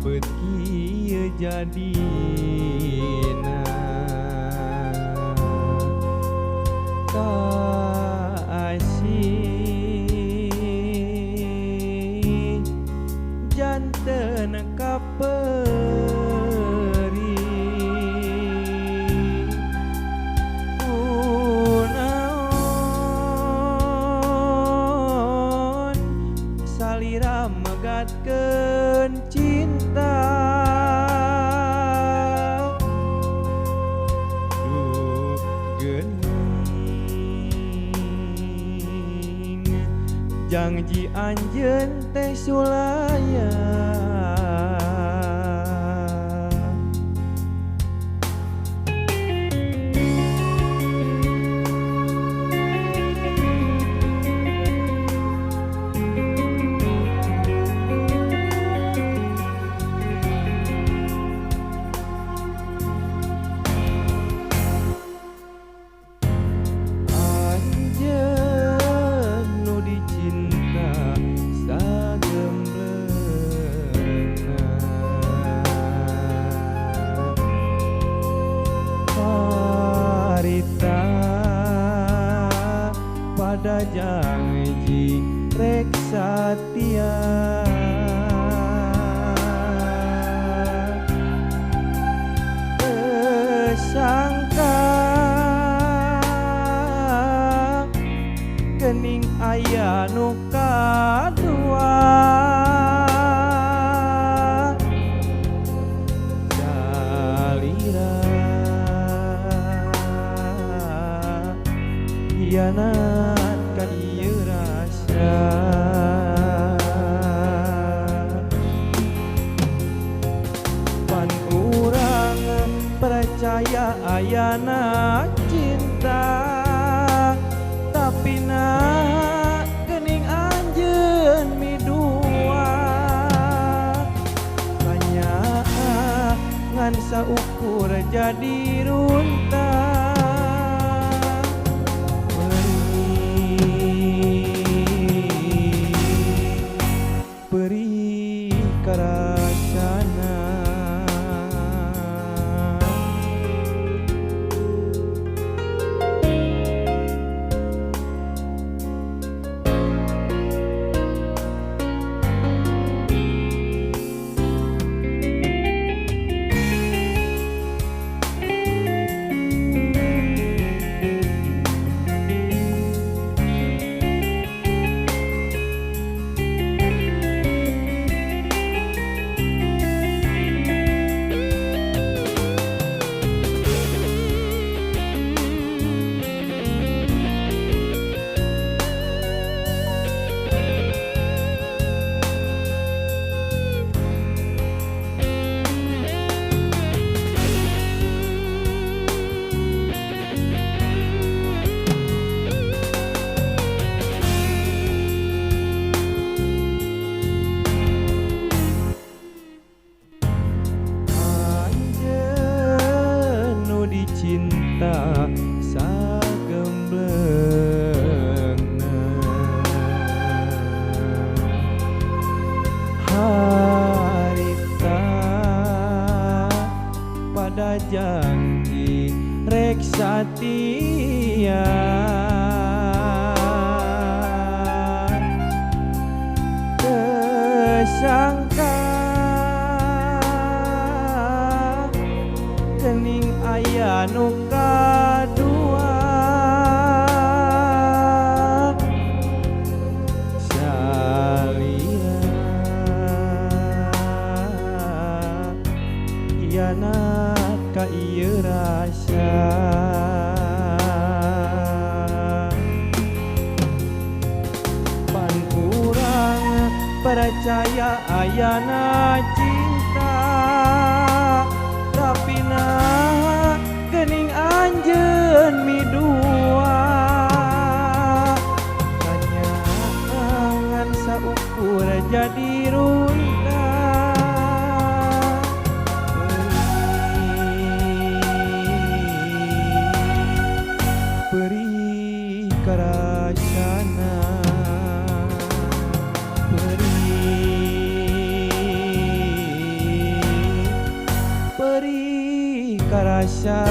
beuki jadina kasih janten kaperi kunaon salira megatkeun cinta geuning janji anjeun teh sulaya pada janji rek satia sangka kening aya nu kadua salira hianat ka ieu rasa pan urang percaya ayana cinta tapi na geuning anjeun midua banyak ngan saukur jadi runtah beri karasana cinta sagemblengna harita pada janji rek satia sangka kening aya nu kadua salira hianat ka ieu rasa pan urang percaya ayana cinta tapi na geuning anjeun midua kanyangan saukur jadi runtah beri karasana beri karasana